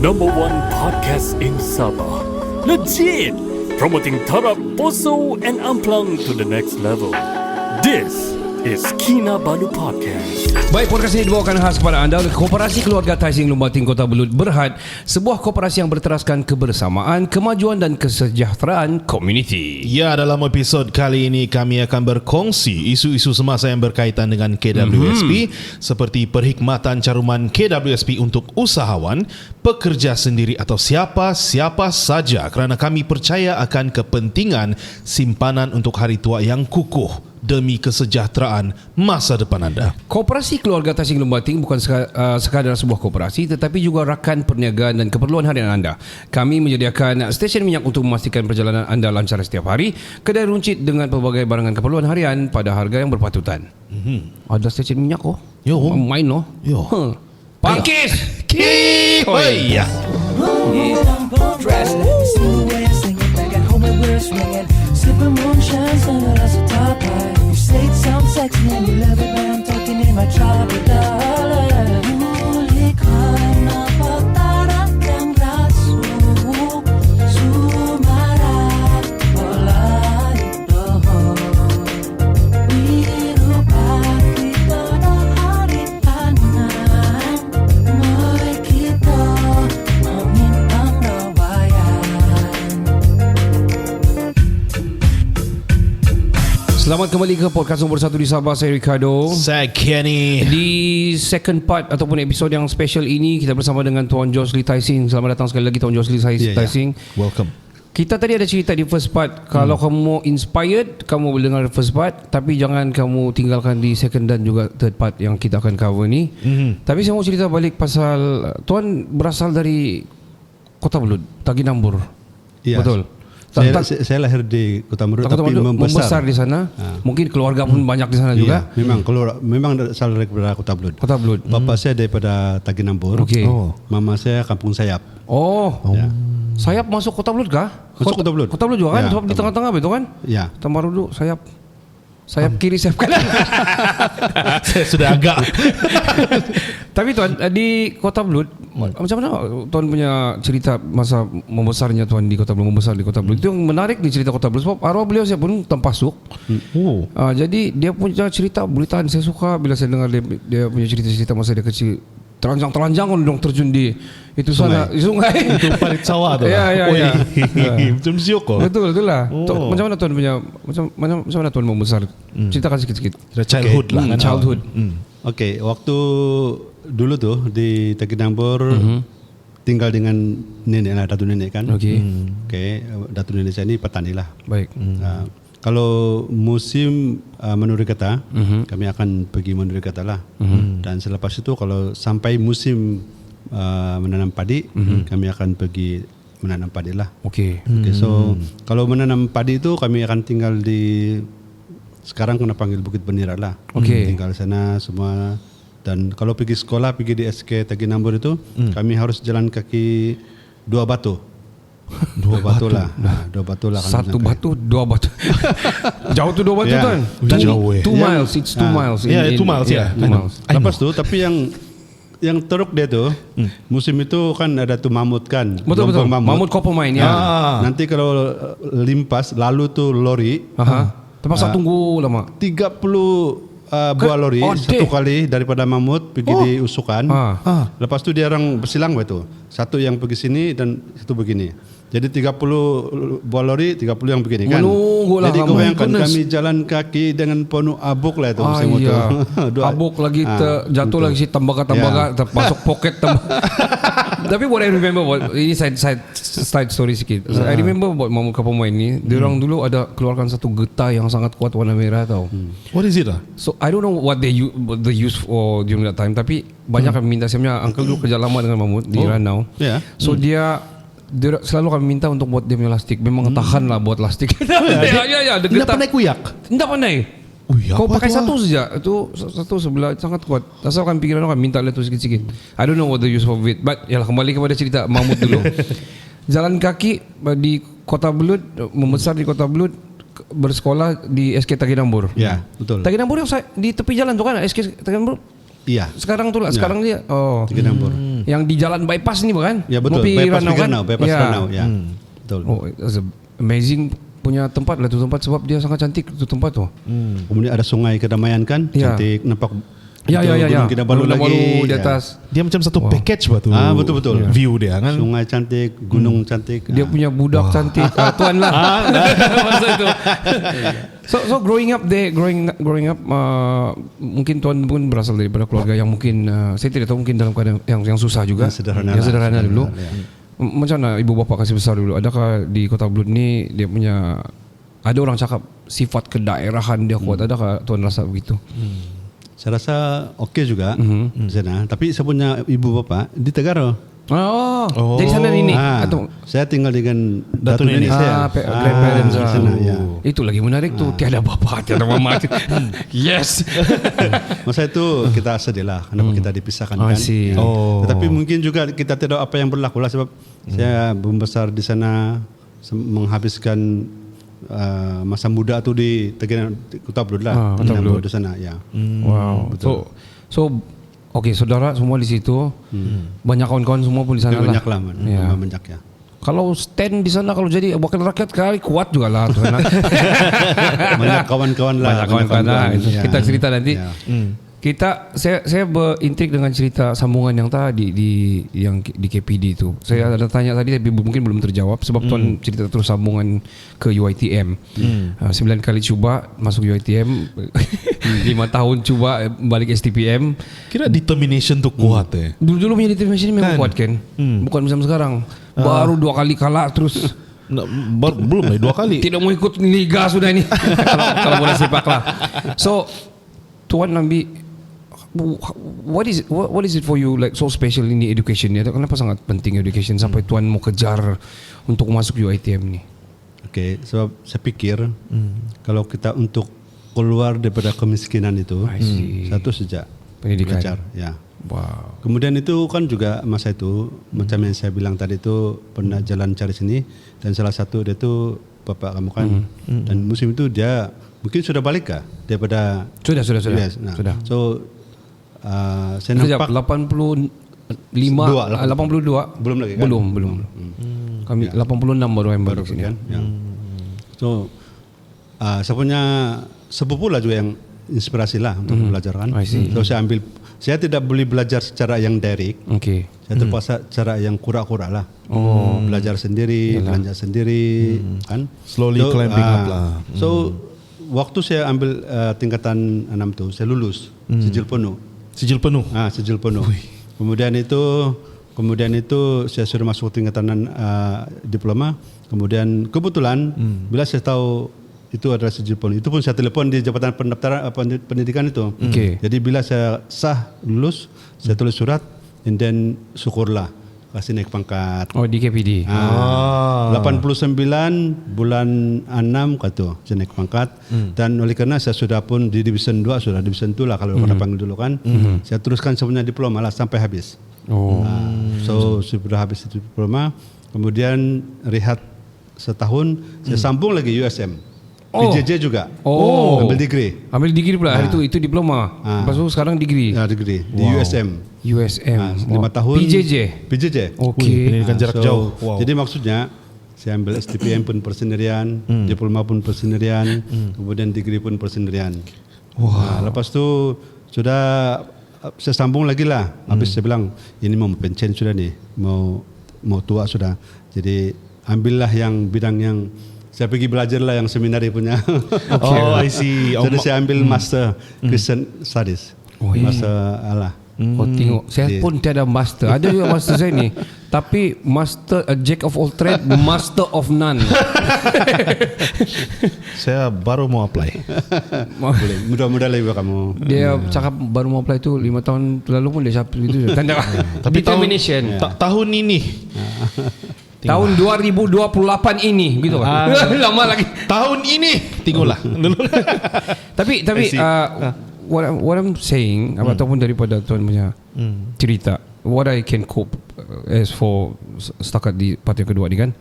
Number one podcast in Sabah. Legit! Promoting Tarap, Poso and Amplang to the next level. This is Kinabalu Podcast. Baik, podcast ini dibawakan khas kepada anda oleh Koperasi Keluarga Tai Seng Lumbating Kota Belud Berhad, sebuah koperasi yang berteraskan kebersamaan, kemajuan dan kesejahteraan komuniti. Ya, dalam episod kali ini kami akan berkongsi isu-isu semasa yang berkaitan dengan KWSP seperti perkhidmatan caruman KWSP untuk usahawan, pekerja sendiri atau siapa-siapa saja, kerana kami percaya akan kepentingan simpanan untuk hari tua yang kukuh demi kesejahteraan masa depan anda. Koperasi Keluarga Tai Seng Lumbating bukan sekadar sebuah koperasi tetapi juga rakan perniagaan dan keperluan harian anda. Kami menyediakan stesen minyak untuk memastikan perjalanan anda lancar setiap hari, kedai runcit dengan pelbagai barangan keperluan harian pada harga yang berpatutan. Ada stesen minyak Yo. Main Yo. Pakis. Hoi. Ya. Sipping moonshine, sunglasses at top right. You say it sounds sexy and you love it when I'm talking in my tropical. Muli ka na pagtarap ng braso, sumarap wala ito. Biro bakit ito na haripanan, mo'y kita mamintang nawayan. Selamat kembali ke podcast nombor 1 di Sabah. Saya Ricardo. Saya Kenny. Di second part ataupun episod yang special ini, kita bersama dengan Tuan Josli Tai Seng. Selamat datang sekali lagi Tuan Josli Tai Seng. Welcome. Kita tadi ada cerita di first part. Kalau kamu inspired, kamu boleh dengar first part. Tapi jangan kamu tinggalkan di second dan juga third part yang kita akan cover ni. Tapi saya mau cerita balik pasal Tuan berasal dari Kota Belud, Taginambur. Ya, Betul. Saya lahir di Kota Belud tapi membesar di sana. Mungkin keluarga pun banyak di sana juga. Memang asal daripada Kota Belud. Kota Belud. Bapa saya daripada Taginambur. Okey. Mama saya Kampung Sayap. Ya. Sayap masuk Kota Belud kah? Masuk Kota Belud. Kota Belud juga kan? Ya, Sebab di tengah-tengah betul kan? Ya. Tambah dulu sayap. Sayap kiri, sayap kanan. Saya sudah agak. Tapi Tuan, di Kota Belud, macam mana Tuan punya cerita masa membesarnya Tuan di Kota Belud, membesar di Kota Belud? Itu yang menarik di cerita Kota Belud sebab arwah beliau saya pun tempasuk. Jadi dia punya cerita boleh tahan. Saya suka bila saya dengar dia punya cerita-cerita masa dia kecil. Telanjang-telanjang dong terjun di itu sana, di sungai. Itu parit sawah tu. Ya. Macam siok kok. Betul lah. Macam mana Tuan punya macam mana Tuan membesar? Ceritakan sikit-sikit. Childhood lah. Childhood. Okey, waktu dulu tuh di Taginambur tinggal dengan nenek lah, datu nenek kan. Okey. Datu nenek saya ni petani lah. Baik. Kalau musim menuri kata, kami akan pergi menuri kata lah. Dan selepas itu kalau sampai musim menanam padi, kami akan pergi menanam padi lah. Okey. So kalau menanam padi itu kami akan tinggal di, sekarang kena panggil Bukit Benira lah. Okey. Tinggal sana semua. Dan kalau pergi sekolah, pergi di SK Taginambur itu, kami harus jalan kaki 2 batu. Dua batu lah. Satu batu, 2 batu. Jauh tu 2 batu Ya. Tuan. Jauh, 2 miles, it's 2 miles. Ya, 2 miles, ya. 2 miles. Lepas tu, tapi yang teruk dia tu, musim itu kan ada tu mamut kan. Betul. Lompong Mamut Coppermine ya. Nanti kalau limpas, lalu tu lori, Terpaksa tunggu lama. 30 buah lori satu kali daripada mamut pergi diusukan. Lepas tu dia orang bersilang betul. Satu yang pergi sini dan satu begini. Jadi 30 buah lori, 30 yang begini kan. Menunggulah Jadi lama. kau bayangkan kami jalan kaki dengan penuh abuk lah itu musim itu. Abuk lagi jatuh lagi si tembaga termasuk poket Tapi what I remember ini side story sikit. I remember buat Mamut Coppermine ni, dia orang dulu ada keluarkan satu getah yang sangat kuat warna merah tau. What is it lah? So I don't know what they use for during that time, tapi banyak yang minta. Saya punya uncle dulu kerja lama dengan Mamut di Ranau. So dia selalu kami minta untuk buat dia punya lastik. Memang tahan lah buat lastik. Ya, Tidak pandai kuyak. Tidak pandai. Kau pakai satu saja. Itu satu sebelah sangat kuat. Asal kan pikiran orang minta lihat tu sikit-sikit. I don't know what the use of it. But yalah, kembali kepada cerita Mamut dulu. Jalan kaki di Kota Belud, membesar di Kota Belud, bersekolah di SK Taginambur. Ya, betul. Taginambur yang di tepi jalan tu kan SK Taginambur. Iya. Sekarang tu lah, sekarang dia. Taginambur. Yang di jalan bypass ni bukan? Ya betul. Mopi Bypass Ranau Figure kan? Now, bypass Ya. Ranau. Ya. Betul. Oh, it's a amazing punya tempat lah tu tempat sebab dia sangat cantik tu tempat tu. Kemudian ada Sungai Kedamaian kan, Ya. cantik, nampak. Ya. Gunung Kinabalu Gunung lagi. Kinabalu di Ya. atas. Dia macam satu package batu. Betul. View dia kan. Sungai cantik, gunung cantik. Dia punya budak cantik, tuan lah. Masa itu. So growing up mungkin tuan pun berasal daripada keluarga yang mungkin saya tidak tahu mungkin dalam keadaan yang susah juga, Yang sederhana sederhana dulu. Ya. Macam mana ibu bapa kasih besar dulu? Adakah di Kota Belud ni dia punya ada orang cakap sifat kedaerahan dia kuat? Adakah tuan rasa begitu? Saya rasa okey juga di sana. Tapi saya punya ibu bapa di Tegara. Oh, jadi sana ini atau Saya tinggal dengan Datuk nenek. grandparents di sana, ya. Itu lagi menarik tu, tiada bapa, tiada mama. Yes. Masa itu kita sedih lah kenapa kita dipisahkan I kan. see. Ya. Tetapi mungkin juga kita tidak apa yang berlaku lah sebab saya membesar di sana menghabiskan masa muda tu di Kota Belud lah. Kota Belud di sana ya. Wow. So okey, saudara semua di situ. Banyak kawan-kawan semua pun di sana lah. Banyak lah, Ya. banyak ya. Kalau stand di sana kalau jadi wakil rakyat kali kuat juga lah tu sana. Banyak kawan-kawan lah. Banyak kawan-kawan lah. Itu Ya. kita cerita nanti. Ya. Saya berintrik dengan cerita sambungan yang tadi di KPD itu. Saya ada tanya tadi tapi mungkin belum terjawab sebab tuan cerita terus sambungan ke UiTM. 9 kali cuba masuk UiTM, 5 tahun cuba balik STPM. Kira determination tu kuat Dulu punya determination memang kuat kan. Bukan macam sekarang. Baru 2 kali kalah terus. Belum lah 2 kali. Tidak mau ikut liga sudah ini. kalau bola sepak lah. So tuan Nambi, what is it for you like so special in the education ni? Kenapa sangat penting education sampai tuan mau kejar untuk masuk UiTM ni? Okey, sebab saya pikir kalau kita untuk keluar daripada kemiskinan itu satu sejak Pendidikan. belajar ya. Wow. Kemudian itu kan juga masa itu macam yang saya bilang tadi itu pernah jalan cari sini dan salah satu dia tu bapak kamu kan dan musim itu dia mungkin sudah balik kah daripada Sudah. US. Nah, Sudah. So saya Sekejap, nampak 82 belum lagi kan? Belum. Kami 86 baru yang balik sini. Kan? Ya. So saya punya sepupu lah juga yang inspirasi lah untuk belajar kan. I see. So saya tidak boleh belajar secara yang direct. Okey. Saya terpaksa cara yang kura-kura lah. Belajar sendiri, belanja sendiri, kan. Slowly climbing up lah. So waktu saya ambil tingkatan 6 tu, saya lulus sijil penuh. Sijil penuh. Sijil penuh. Kemudian itu saya sudah masuk tingkatan diploma. Kemudian kebetulan bila saya tahu itu adalah sijil penuh, itu pun saya telepon di Jabatan Pendaftaran Pendidikan itu. Okay. Jadi bila saya sah lulus, saya tulis surat, and then syukurlah kasih naik pangkat. Oh, di KPD. 89 bulan 6 kata saya naik pangkat dan oleh kerana saya sudah pun di division 2 sudah division 2 lah kalau orang panggil dulu kan. Saya teruskan sebenarnya diploma lah sampai habis. So sudah habis diploma, kemudian rehat setahun, saya sambung lagi USM. PJJ juga. Ambil degree. Ambil degree pula. Itu diploma. Lepas tu sekarang degree. Ya, degree di USM. 5 tahun. PJJ. Okey. Pendidikan jarak jauh. Wow. Jadi maksudnya saya ambil STPM pun persendirian, diploma pun persendirian, kemudian degree pun persendirian. Lepas tu sudah saya sambung lagi lah. Habis saya bilang ini mau pensiun sudah nih, mau tua sudah. Jadi ambillah yang bidang yang saya pergi belajar lah yang seminari punya. I see. Jadi saya ambil master Christian Studies. Master Allah. Kau tengok, saya pun tiada master. Ada juga master saya ni, tapi master jack of all trade, master of none. Saya baru mau apply. Boleh. Mudah-mudahan lebih kamu. Dia cakap baru mau apply tu 5 tahun lalu pun dia cakap itu. Tanda Tapi determination. tahun ini. Tahun 2028 ini gitu kan. Lama lagi. Tahun ini tengoklah. Tapi what I'm saying ataupun daripada tuan punya cerita, what I can cope as for setakat di part yang kedua ni kan.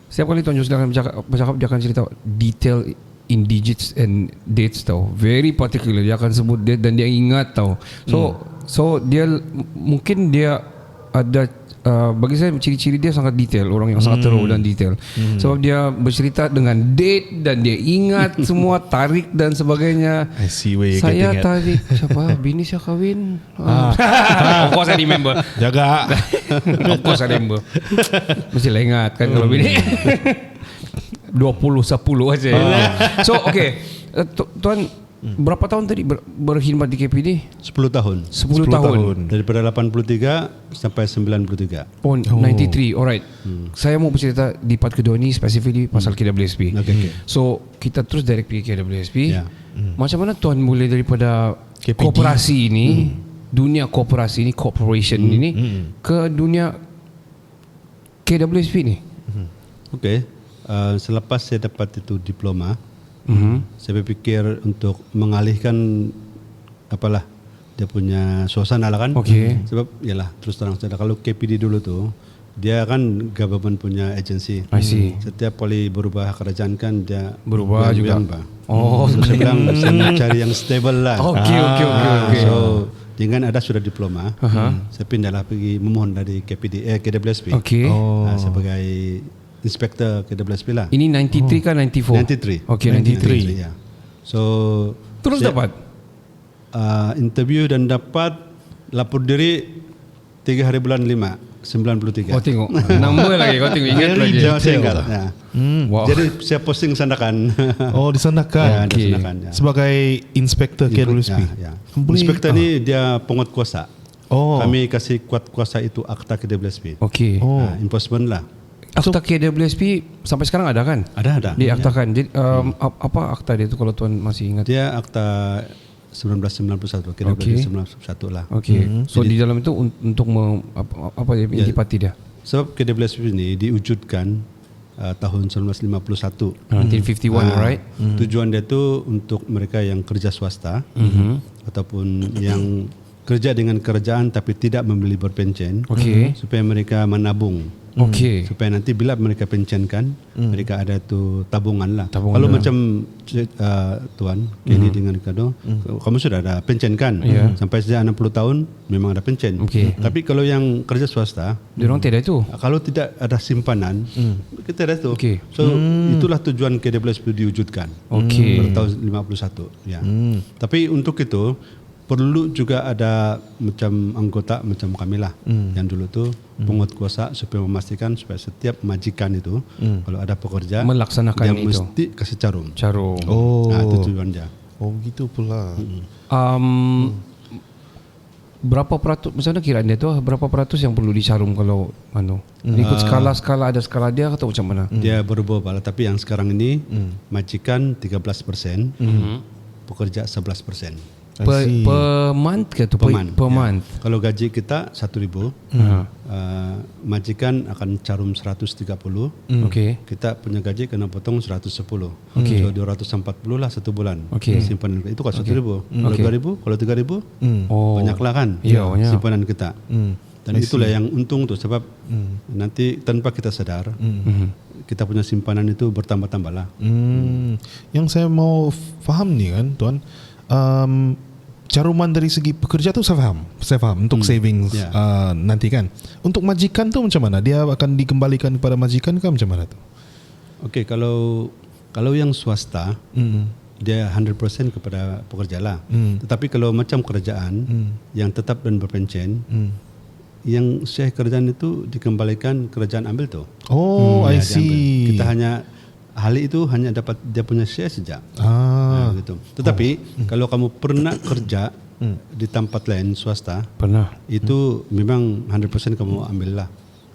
Setiap kali Tuan Jus akan bercakap dia akan cerita detail in digits and dates tau. Very particular, dia akan sebut date dan dia ingat tau. So dia mungkin dia ada bagi saya ciri-ciri dia sangat detail, orang yang sangat thorough dan detail. Sebab dia bercerita dengan date dan dia ingat semua tarikh dan sebagainya. I see where you're Saya getting at. tarik siapa bini saya kahwin. Of course I remember. Jaga. Of course I remember. Mesti lah ingat kan kalau bini. 20 10 aja. So okay, Tuan berapa tahun tadi berkhidmat di KPD? 10 tahun. 10 tahun. Daripada 83 sampai 93. Oh, 93. Alright. Saya mau bercerita di part kedua ni spesifik pasal KWSP. Okay. So kita terus direct pergi KWSP. Ya. Macam mana tuan mulai daripada KPD. koperasi ini, dunia koperasi ini, corporation ini ke dunia KWSP ni? Okey. Selepas saya dapat itu diploma, saya berfikir untuk mengalihkan apalah dia punya suasana lah kan. Okey. Sebab yalah terus terang saja kalau KPD dulu tu dia kan government punya agensi. I see. Setiap kali berubah kerajaan kan dia Berubah juga. goyang-goyang, Pak. Oh, So, saya bilang saya nak cari yang stable lah. Okey. So dengan ada sudah diploma, saya pindahlah pergi memohon dari KWSP. Okey. Sebagai inspektor KWSP lah. Ini 93 kan 94? 93. Okey, 93. Ya. So Terus saya, dapat? Interview dan dapat lapor diri 3 hari bulan 5 93. Oh tengok. Number lagi kau tengok ingat lagi. Saya ingat. Ya. Wow. Jadi saya posting Sandakan. Oh, di Ya, Sandakan. di Sandakan. Ya. Sebagai inspektor KWSP. Ya. Inspektor ni dia penguat kuasa. Oh. Kami kasih kuat kuasa itu akta KWSP. Okey. Oh. Enforcement lah. Akta KWSP sampai sekarang ada kan? Ada. Diaktakan. Jadi apa akta dia tu kalau tuan masih ingat? Dia akta 1991, kira Okey. 1991 lah. Okey. So di dalam itu untuk apa dia intipati dia? Sebab KWSP ini diwujudkan tahun 1951. 1951, right? Tujuan dia tu untuk mereka yang kerja swasta ataupun yang kerja dengan kerajaan tapi tidak membeli berpencen, Okey. supaya mereka menabung. Okey. Supaya nanti bila mereka pencenkan, mereka ada tu tabungan lah. Tabungan Kalau lah. macam Tuan Kenny dengan Ricardo, kamu sudah ada pencen kan? Sampai sejak 60 tahun memang ada pencen. Okey. Tapi kalau yang kerja swasta, Dia orang tidak itu. kalau tidak ada simpanan, kita ada tu. Okey. So itulah tujuan KWSP diwujudkan. Okey. Pada tahun 51. Ya. Tapi untuk itu perlu juga ada macam anggota macam kami lah yang dulu tu penguat kuasa supaya memastikan supaya setiap majikan itu kalau ada pekerja Melaksanakan dia itu. mesti kasih carum. Carum. Oh. Nah, itu tujuan dia. Oh, gitu pula. Berapa peratus misalnya kiraan dia tu berapa peratus yang perlu dicarum kalau ikut skala ada skala dia atau macam mana? Dia berubah lah, tapi yang sekarang ini majikan 13%, pekerja 11%. Per month ke tu? Per month. Per Ya. month. Kalau gaji kita 1,000, majikan akan carum 130. Okey. Kita punya gaji kena potong 110. Okey. So 240 lah satu bulan. Okey. Simpanan kita. Itu kan 1,000. Kalau Okey. 2,000, kalau 3,000, Oh. banyaklah kan Ya, banyak. simpanan kita. Dan itulah yang untung tu sebab nanti tanpa kita sadar kita punya simpanan itu bertambah-tambah lah. Yang saya mau faham ni kan, Tuan, caruman dari segi pekerja tu saya faham untuk savings Ya. nanti kan. Untuk majikan tu macam mana? Dia akan dikembalikan kepada majikan ke macam mana tu? Okey, kalau yang swasta dia 100% kepada pekerja lah. Tetapi kalau macam kerajaan yang tetap dan berpencen, yang syekh kerajaan itu dikembalikan kerajaan ambil tu. Oh, I Ya, see. diambil. Kita hanya ahli itu hanya dapat dia punya share saja. Gitu. Tetapi kalau kamu pernah kerja di tempat lain swasta, Pernah. itu memang 100% kamu ambil lah.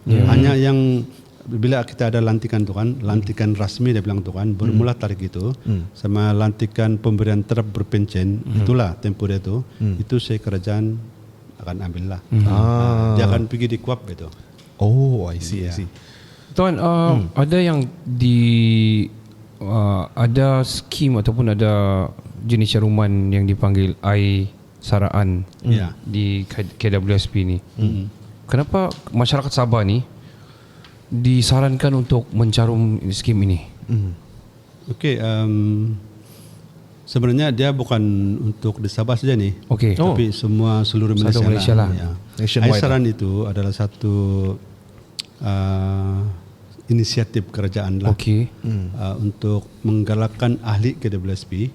Hanya yang bila kita ada lantikan tu kan, lantikan rasmi dia bilang tu kan, bermula tarik itu sama lantikan pemberian terap berpencen, itulah tempoh dia tu, itu saya kerajaan akan ambil lah. Dia akan pergi di kuap itu. Oh, I see, I see. Tuan, ada yang ada skim ataupun ada jenis caruman yang dipanggil saraan Ya. di KWSP ni. Kenapa masyarakat Sabah ni disarankan untuk mencarum skim ini? Okey, sebenarnya dia bukan untuk di Sabah saja ni. Okey. Tapi semua seluruh Malaysia, Malaysia lah. Ya. Nationwide. Aisaran itu adalah satu inisiatif kerajaan lah. Okey. Untuk menggalakkan ahli KWSP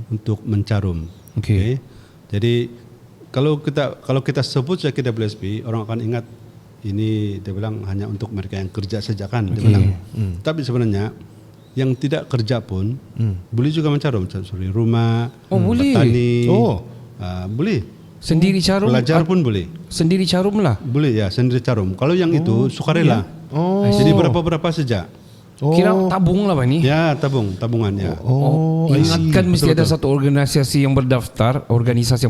untuk mencarum. Okey. Jadi kalau kita sebut saja KWSP, orang akan ingat ini dia bilang hanya untuk mereka yang kerja saja kan. Dia bilang. Tapi sebenarnya yang tidak kerja pun boleh juga mencarum. Sorry, rumah, boleh. petani, boleh. Sendiri carum. Pelajar pun boleh. Sendiri carum lah. Boleh ya, sendiri carum. Kalau yang itu sukarela. Jadi berapa-berapa saja. Kira tabung lah ni. Ya, tabungan ya. Ingatkan mesti ada satu organisasi yang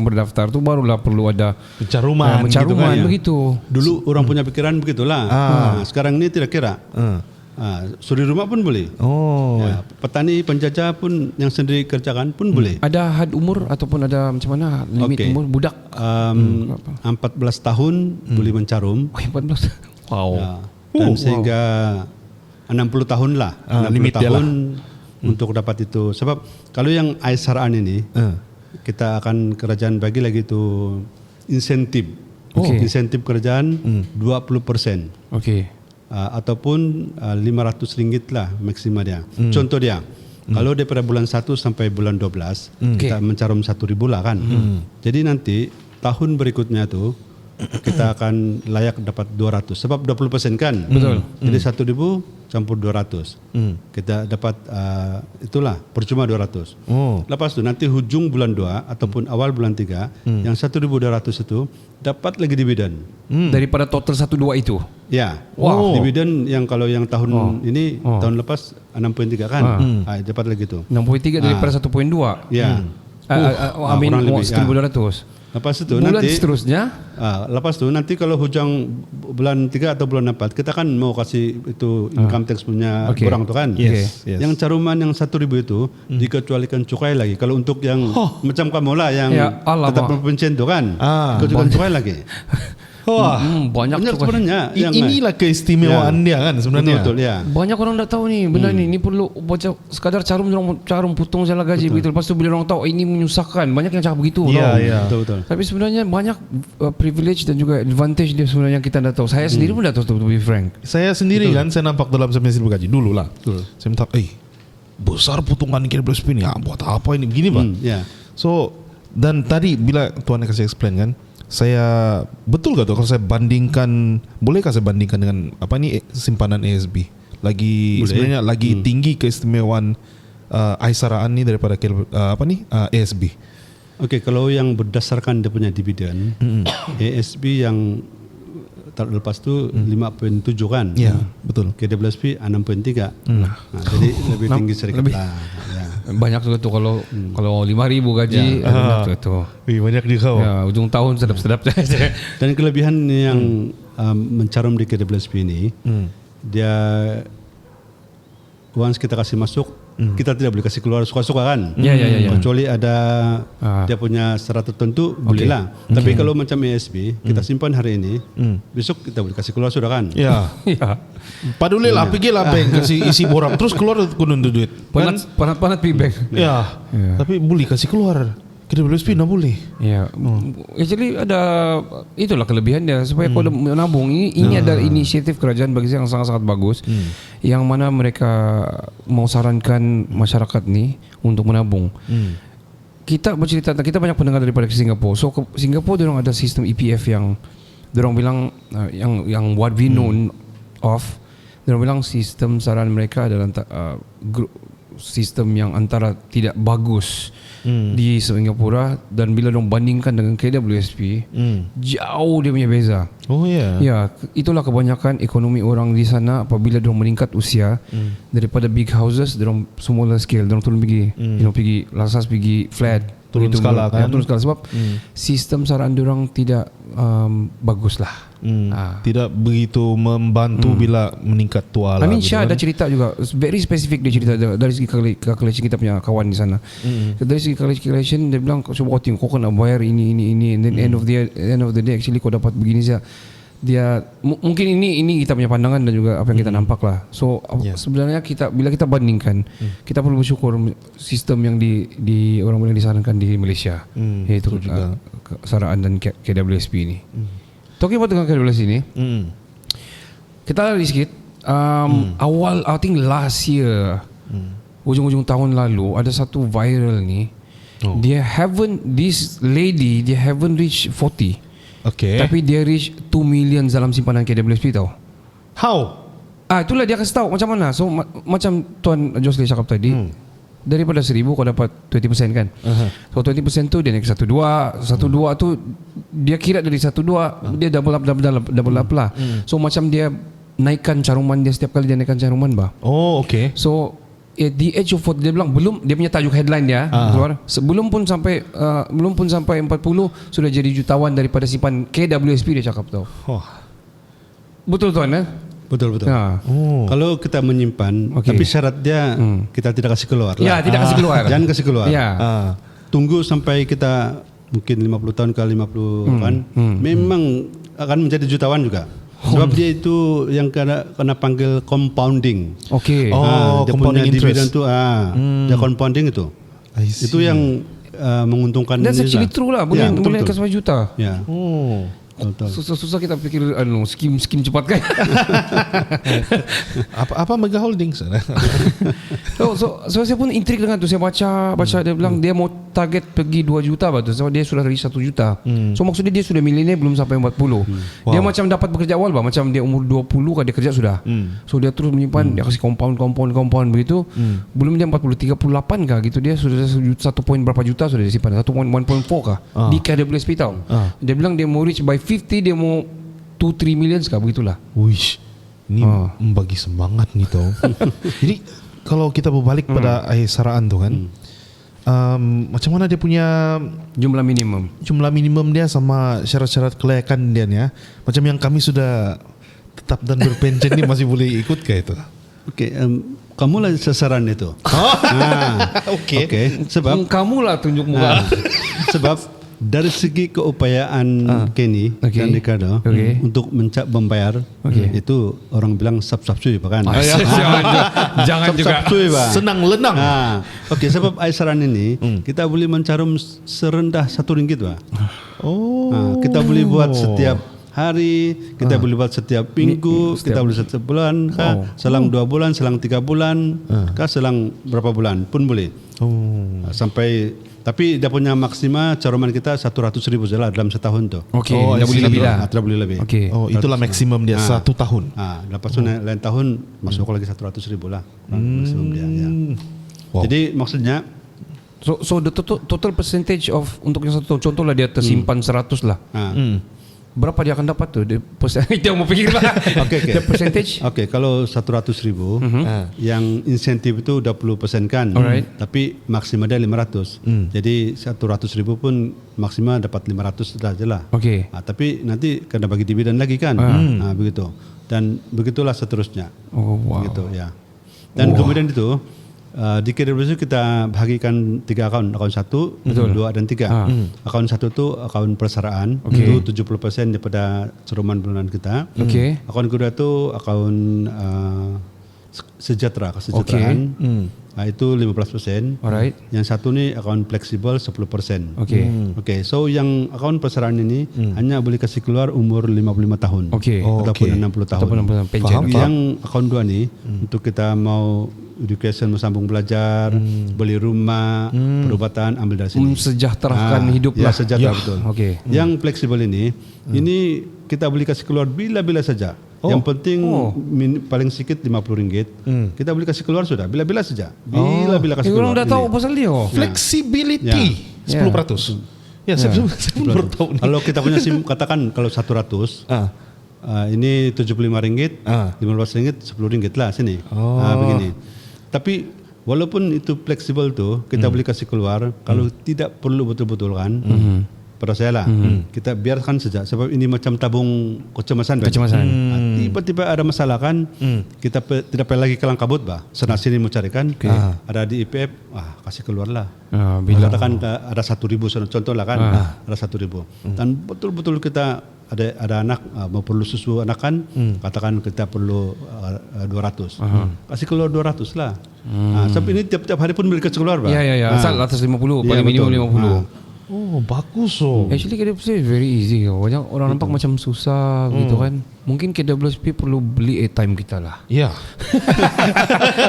berdaftar tu barulah perlu ada Pencaruman mencaruman gitu kan, begitu. Dulu orang punya pikiran begitulah. Sekarang ini tidak kira. Suri rumah pun boleh. Ya, petani penjajah pun yang sendiri kerjakan pun boleh. Ada had umur ataupun ada macam mana limit umur budak? 14 tahun boleh mencarum. 14. Wow. Ya, dan sehingga 60 tahun lah. 60 limit dia tahun untuk dapat itu. Sebab kalau yang Aisaran ini kita akan kerajaan bagi lagi itu insentif. Insentif kerajaan 20%. Okey. Ataupun RM500 lah maksima dia. Contoh dia, kalau daripada bulan 1 sampai bulan 12 kita mencarum 1,000 lah kan. Jadi nanti tahun berikutnya tu kita akan layak dapat 200 sebab 20% kan. Betul. Jadi 1,000 campur 200. Kita dapat itulah percuma 200. Lepas tu nanti hujung bulan 2 ataupun awal bulan 3 yang 1,200 itu dapat lagi dividen. Daripada total 12 itu. Ya. Wow. Dividen yang kalau yang tahun ini tahun lepas 6.3 kan. Dapat lagi tu. 6.3 daripada 1.2. Ya. Amin kurang lebih, 1,200. Lepas itu Bulan nanti seterusnya lepas tu nanti kalau hujung bulan 3 atau bulan 4 kita kan mau kasih itu income tax punya kurang tu kan. Yes. Yang caruman yang 1,000 itu dikecualikan cukai lagi. Kalau untuk yang macam kamu lah yang tetap berpencen tu kan. Kecualikan cukai lagi. Wah, banyak sebenarnya. Inilah keistimewaan dia kan sebenarnya. Betul ya. Banyak orang tak tahu ni benda ni. Ni perlu baca sekadar carum putung salah gaji begitu. Lepas tu bila orang tahu ini menyusahkan. Banyak yang cakap begitu. Betul. Tapi sebenarnya banyak privilege dan juga advantage dia sebenarnya yang kita tak tahu. Saya sendiri pun tak tahu to be frank. Saya sendiri kan saya nampak dalam semester bergaji dulu lah. Saya minta, besar putungan KWSP ni. Buat apa ini begini Pak? So dan tadi bila Tuan kasih explain kan, saya betul gak tuh kalau saya bandingkan, bolehkah saya bandingkan dengan apa ni simpanan ASB? Lagi sebenarnya lagi tinggi keistimewaan Aisaraan ni daripada ASB. Okey, kalau yang berdasarkan dia punya dividen, ASB yang terlepas tu 5.7 kan? Ya, betul. KWSP 6.3. Jadi lebih tinggi sedikit lah. Ya. Banyak juga tu kalau 5,000 gaji banyak tu. Banyak di kau. Ya, ujung tahun sedap-sedap. Dan kelebihan yang mencarum di KWSP ini, dia once kita kasih masuk, kita tidak boleh kasih keluar suka-suka kan. Ya. Kecuali ada dia punya syarat tertentu, bolehlah. Tapi kalau macam ASB, kita simpan hari ini, besok kita boleh kasih keluar sudah kan. Ya. Padahal lah, pergi lah kasih isi borang, terus keluar kunun duit. Panat pibek. Ya. Tapi boleh kasih keluar. KWSP tak boleh. Ya. Actually ada itulah kelebihan dia supaya kau menabung ini adalah inisiatif kerajaan bagi saya yang sangat-sangat bagus. Yang mana mereka mau sarankan masyarakat ni untuk menabung. Kita bercerita, kita banyak pendengar daripada Singapura. So Singapura diorang ada sistem EPF yang diorang bilang yang what we known of, diorang bilang sistem saran mereka adalah sistem yang antara tidak bagus di Singapura, dan bila dong bandingkan dengan KWSP jauh dia punya beza. Ya, itulah kebanyakan ekonomi orang di sana apabila dong meningkat usia daripada big houses dong smaller scale, dong turun pergi pergi lasas, pergi flat, turun skala kan, turun skala sebab sistem saran dorang tidak bagus lah. Tidak begitu membantu bila meningkat tua lah. Syah ada cerita juga very specific, dia cerita dari segi calculation, kita punya kawan di sana. Dari segi calculation dia bilang coba kau tengok, kau kena bayar ini and then end of the day actually kau dapat begini saja. Dia mungkin ini kita punya pandangan dan juga apa yang kita nampak lah. So sebenarnya bila kita bandingkan, kita perlu bersyukur sistem yang di orang-orang disarankan di Malaysia, iaitu saraan dan KWSP ini. talking about dengan KWS ini, Hmm. kita lari sikit. Awal, I think last year, ujung-ujung tahun lalu, ada satu viral ni. This lady, dia haven't reached 40. Okay. Tapi dia reach 2 million dalam simpanan KWSP tau. How? Itulah dia kasih tahu macam mana. So macam Tuan Josli cakap tadi, daripada 1,000 kau dapat 20% kan. So 20% tu dia naik 1,2. 1,2 tu dia kira dari 1,2 dia double up lah. So macam dia naikkan caruman dia setiap kali dia naikkan caruman bah. Oh, okay. So at the age of 40 dia bilang belum, dia punya tajuk headline dia keluar sebelum pun sampai 40 sudah jadi jutawan daripada simpan KWSP, dia cakap tau. Oh. Betul tuan Betul. Oh. Kalau kita menyimpan, tapi syarat dia kita tidak kasih keluar lah. Ya, tidak kasih keluar. Jangan kasih keluar. Ya. Tunggu sampai kita mungkin 50 tahun ke 50 kan, memang akan menjadi jutawan juga. Sebab dia itu yang kena panggil compounding. Okey. Oh, dia compounding punya dividen interest. tu dia compounding itu. I see. Itu yang menguntungkan. That's ini actually lah. true lah. Ya, Boleh betul. kasih juta. Ya. Oh. Betul. Susah kita fikir skim cepat kan. Apa Mega Holdings? So saya pun intrik dengan tu. Saya baca dia bilang dia mau target pergi 2 juta betul. So dia sudah reach 1 juta. So maksudnya dia sudah milenial belum sampai 40. Dia macam dapat bekerja awal bah. Macam dia umur 20 kan dia kerja sudah. So dia terus menyimpan, dia kasih compound begitu. Belum dia 40 38 kah gitu, dia sudah 1 point berapa juta sudah dia simpan. 1.4 kah di KWSP tau. Dia bilang dia mau reach by 50, dia mau 2-3 million kah begitulah. Wish. Ini bagi semangat nih tau. Jadi kalau kita berbalik pada Saraan tu kan, macam mana dia punya Jumlah minimum dia sama syarat-syarat kelayakan dia ya. Macam yang kami sudah tetap dan berpensiun ni masih boleh ikut ke itu? Okey, kamulah sasaran itu. Okey. Sebab kamulah tunjuk muka. sebab dari segi keupayaan Kenny dan Ricardo untuk membayar itu orang bilang sub-subsui kan. Jangan juga. Sub-subsui, Pak. Senang lenang. Okey, sebab aisaran ini kita boleh mencarum serendah RM1 Pak. Kita boleh buat setiap hari, kita boleh buat setiap minggu, kita boleh setiap bulan, selang 2 bulan, selang 3 bulan, selang berapa bulan pun boleh. Sampai, tapi dia punya maksima caruman kita 100,000 saja lah dalam setahun tu. Okey, dah boleh lebih lah. Tidak boleh lebih. Okey. Oh, itulah maksimum dia 1 tahun. Lepas tu lain tahun masuk lagi 100,000 lah maksimum dia. Ya. Wow. Jadi maksudnya So the total percentage of untuk yang 1 tahun, contohlah dia tersimpan 100 lah. Berapa dia akan dapat tu? Itu yang mau fikir lah. Okay. The percentage. Okey, kalau 100,000 yang insentif itu 20% kan. Alright. Tapi maksimal dia 500. Jadi 100,000 pun maksimal dapat 500 saja lah. Okey. Tapi nanti kena bagi dividen lagi kan. Begitu. Dan begitulah seterusnya. Oh wow. Begitu ya. Dan kemudian itu di KWSP kita bahagikan 3 akaun 1, 2 dan 3. Akaun 1 itu akaun persaraan, itu 70% daripada ceruman bulanan kita. Akaun kedua itu akaun kesejahteraan. Itu 15%. Alright. Yang satu ni akaun fleksibel 10%. Okey. So yang akaun persaraan ini hanya boleh kasih keluar umur 55 tahun. Ataupun 60 tahun. Ataupun 60 pension. Yang akaun 2 ni untuk kita mau education, mau sambung belajar, beli rumah, perubatan, ambil dari sini. Mensejahterakan hidup lah. Sejahtera betul. Okey. Yang fleksibel ini kita boleh kasih keluar bila-bila saja. Yang penting paling sikit RM50. Kita boleh kasih keluar sudah bila-bila saja. Bila-bila kasih keluar. Orang dah tahu pasal dia. Flexibility 10%. Ya, saya belum tahu ni. Kalau kita punya SIM katakan kalau 100 ini RM75, RM15, RM10 lah sini. Begini. Tapi walaupun itu fleksibel tu, kita boleh kasih keluar kalau tidak perlu betul-betul kan. Pada saya lah, kita biarkan saja sebab ini macam tabung kecemasan. Tiba-tiba ada masalah kan, kita tidak perlu lagi kelang kabut bah. Sana sini mau carikan, ada di IPF, kasih keluar lah. Katakan ada 1,000 contoh lah kan, ada 1,000. Dan betul-betul kita ada anak mau perlu susu anak kan, katakan kita perlu 200, kasih keluar 200 lah. Sampai ini tiap hari pun mereka keluar bah. Ya. Asal atas 50, paling minimum 50. Oh, bagus oh. Actually KWSP very easy. Banyak orang nampak macam susah gitu kan. Mungkin KWSP perlu beli airtime kita lah. Ya.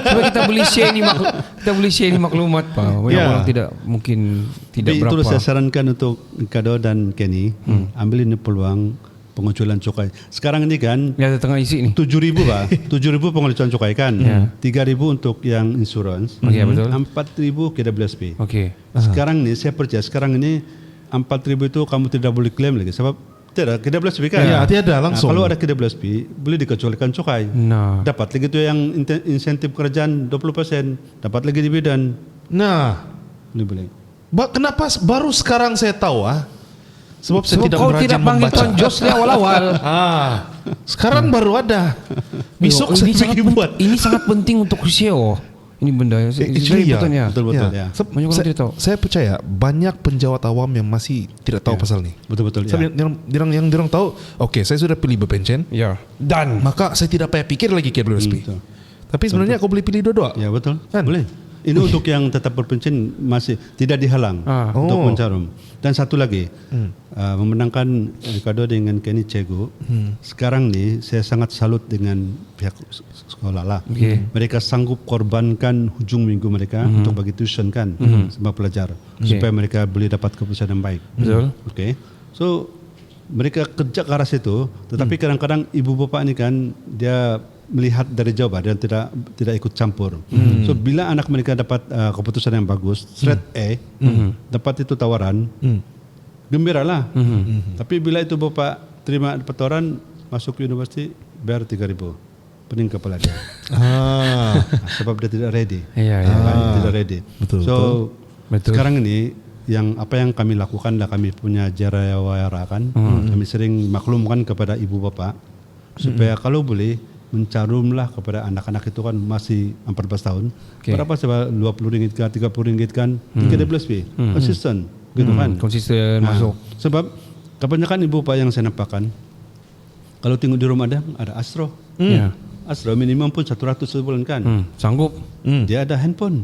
Supaya kita boleh share ni maklumat Pak. Banyak orang tidak Tapi berapa. itu saya sarankan untuk Ricardo dan Kenny, ambil ini peluang pengecualian cukai. Sekarang ini kan Ya tengah isi ni. 7.000 Pak, 7.000 pengecualian cukai kan, 3.000 untuk yang insurance, Okey, betul. 4.000 KWSP. Okey. Sekarang ni saya percaya sekarang ini 4.000 itu kamu tidak boleh klaim lagi sebab tidak KWSP kan. Ya, tiada langsung. Kalau ada KWSP boleh dikecualikan cukai. Nah. Dapat lagi tu yang insentif kerajaan 20%, dapat lagi dividen. Nah, Boleh. kenapa baru sekarang saya tahu Sebab saya tidak kau merajin tidak panggil membaca. Tuan Jos ni awal-awal. Sekarang baru ada. Besok saya pergi buat. Ini sangat penting untuk Rusio. Ini benda yang Actually, ya. Betul-betul ya. Banyak orang tidak tahu. Saya percaya banyak penjawat awam yang masih tidak tahu pasal ni. Betul-betul ya. Sebab yang dirang tahu, okey, saya sudah pilih berpension, Ya. Dan maka saya tidak payah pikir lagi KWSP. betul. Tapi sebenarnya aku boleh pilih dua-dua. Ya betul. Kan? Boleh. Ini untuk yang tetap berpension masih tidak dihalang untuk mencarum. Dan satu lagi, memenangkan Ricardo dengan Kenny Cegu. Sekarang ni saya sangat salut dengan pihak sekolah lah. Okay. Mereka sanggup korbankan hujung minggu mereka untuk bagi tuition kan sebab pelajar supaya mereka boleh dapat keputusan yang baik. Betul. Okay. So mereka kerja keras itu, tetapi kadang-kadang ibu bapa ni kan dia melihat dari jauh dan tidak ikut campur. So bila anak mereka dapat keputusan yang bagus, straight A, dapat itu tawaran, gembiralah. Tapi bila itu bapa terima dapat tawaran masuk ke universiti, bayar 3,000, pening kepala dia. Sebab dia tidak ready. Ya. Tidak ready. Betul, Betul. Sekarang ini yang apa yang kami lakukan dah, kami punya jarawara kan, kami sering maklumkan kepada ibu bapa supaya kalau boleh mencarumlah kepada anak-anak itu kan masih 14 tahun. Okay. Berapa sebab RM20 kan, RM30 kan, KWSP, konsisten gitu kan. Konsisten masuk. Sebab kebanyakan ibu bapa yang saya nampakkan kalau tengok di rumah ada Astro. Ya. Astro minimum pun 100 sebulan kan. Sanggup. Dia ada handphone.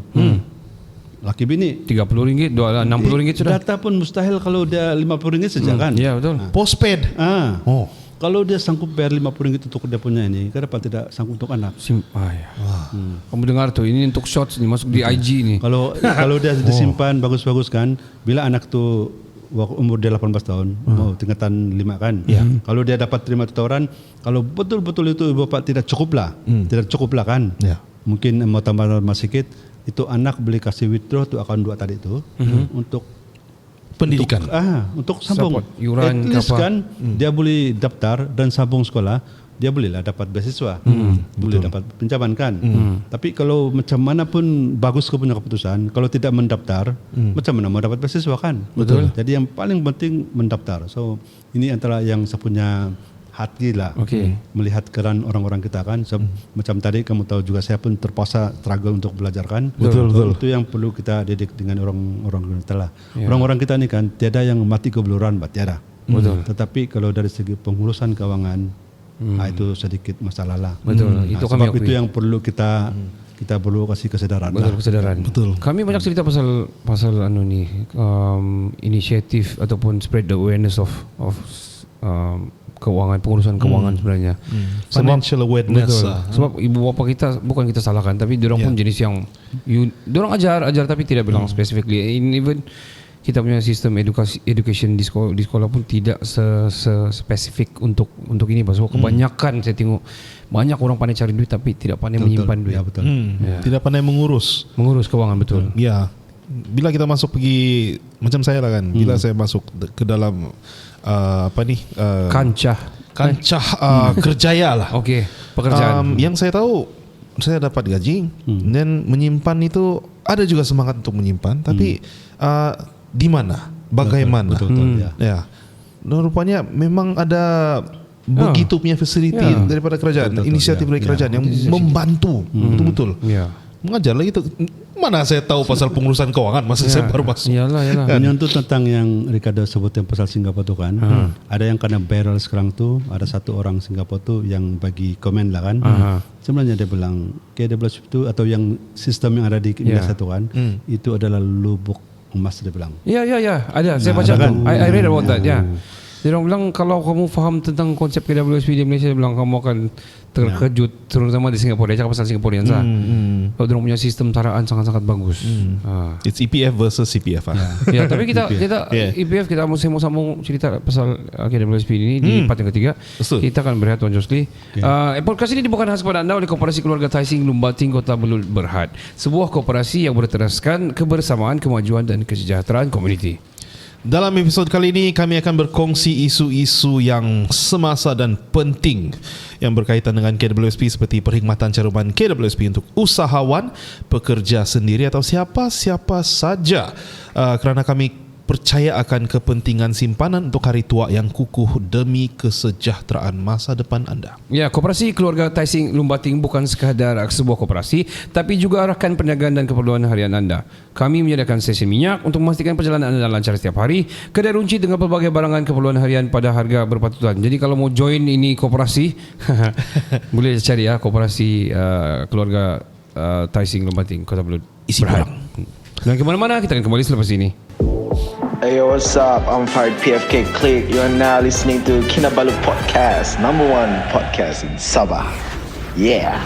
Laki bini RM30, RM60 sudah. Data pun mustahil kalau dia RM50 saja kan. Ya betul. Postpaid. Oh. Kalau dia sanggup bayar RM50 untuk dia punya ini, kenapa tidak sanggup untuk anak? Kamu dengar tuh, ini untuk shots nih, masuk di IG nih. Kalau dia disimpan bagus-bagus kan, bila anak tu umur dia 18 tahun, mau tingkatan 5 kan. Kalau dia dapat terima tawaran, kalau betul-betul itu ibu bapa tidak cukup lah kan. Mungkin mau tambah sedikit, itu anak boleh kasih withdraw tu akaun 2 tadi itu untuk Pendidikan. Untuk sambung. Support, yuran At least ke apa. kan dia boleh daftar dan sambung sekolah, dia bolehlah dapat beasiswa. Boleh dapat pinjaman kan. Tapi kalau macam mana pun bagus kau punya keputusan, kalau tidak mendaftar, macam mana mau dapat beasiswa kan? Betul. Jadi yang paling penting mendaftar. So ini antara yang saya punya hati lah, melihat keran orang-orang kita kan. Macam tadi kamu tahu juga saya pun terpaksa struggle untuk belajar kan. Betul. Itu yang perlu kita didik dengan orang-orang kita lah. Orang-orang kita ni kan tiada yang mati kebeluran, tiada. Betul. Tetapi kalau dari segi pengurusan keuangan, itu sedikit masalah lah. Betul. Itu kami sebab akui. itu yang perlu kita perlu kasih kesedaran lah. Kesedaran. Betul. Kami banyak cerita pasal inisiatif ataupun spread the awareness of keuangan, pengurusan keuangan sebenarnya. Financial awareness. Betul. Sebab ibu bapa kita, bukan kita salahkan, tapi diorang pun jenis yang diorang ajar tapi tidak bilang specifically. Even kita punya sistem education di sekolah pun tidak spesifik untuk ini. Sebab kebanyakan saya tengok banyak orang pandai cari duit tapi tidak pandai menyimpan duit. Ya betul. Tidak pandai mengurus. Mengurus keuangan, betul. Ya. Bila kita masuk pergi macam saya lah kan. Bila saya masuk ke dalam kancah kerjaya lah. Okey, pekerjaan. Yang saya tahu, saya dapat gaji dan menyimpan itu ada juga semangat untuk menyimpan, tapi di mana, bagaimana? Betul, ya. Dan rupanya memang ada begitu punya facility daripada kerajaan, inisiatif dari kerajaan yang membantu betul-betul. Ya. Mengajar lagi tu. Mana saya tahu pasal pengurusan keuangan masa saya baru masuk. Iyalah. Menyentuh tentang yang Ricardo sebutin pasal Singapura tu kan. Ada yang kena viral sekarang tu, ada satu orang Singapura tu yang bagi komen lah kan. Sebenarnya dia bilang KWSP itu atau yang sistem yang ada di Indonesia tu kan, itu adalah lubuk emas dia bilang. Ya, ada. Saya baca tu. I read about that. Ya. Dia orang bilang kalau kamu faham tentang konsep KWSP di Malaysia, dia bilang kamu akan terkejut, terutama di Singapura. Dia cakap pasal Singaporean sah. Kalau dia orang punya sistem taraan sangat-sangat bagus. It's EPF versus CPF. Ya, tapi kita EPF kita mau sambung cerita pasal KWSP ini di part yang ketiga. Betul. Kita akan berehat Tuan Josli. Podcast ini dibawakan khas kepada anda oleh Koperasi Keluarga Taising Lumbating Kota Belud Berhad, sebuah koperasi yang berteraskan kebersamaan, kemajuan dan kesejahteraan komuniti. Dalam episod kali ini kami akan berkongsi isu-isu yang semasa dan penting yang berkaitan dengan KWSP seperti perkhidmatan caruman KWSP untuk usahawan, pekerja sendiri atau siapa-siapa saja, kerana kami percaya akan kepentingan simpanan untuk hari tua yang kukuh demi kesejahteraan masa depan anda. Ya, Koperasi Keluarga Taising Lumbating bukan sekadar sebuah koperasi, tapi juga arahkan perniagaan dan keperluan harian anda. Kami menyediakan stesen minyak untuk memastikan perjalanan anda lancar setiap hari, kedai runci dengan pelbagai barangan keperluan harian pada harga berpatutan. Jadi kalau mau join ini koperasi, boleh cari ya, Koperasi Keluarga Taising Lumbating Kota Belud Berhad. Dan ke mana-mana, kita akan kembali selepas ini. Hey yo, what's up? I'm Farid PFK Click. You are now listening to Kinabalu Podcast, #1 podcast in Sabah. Yeah.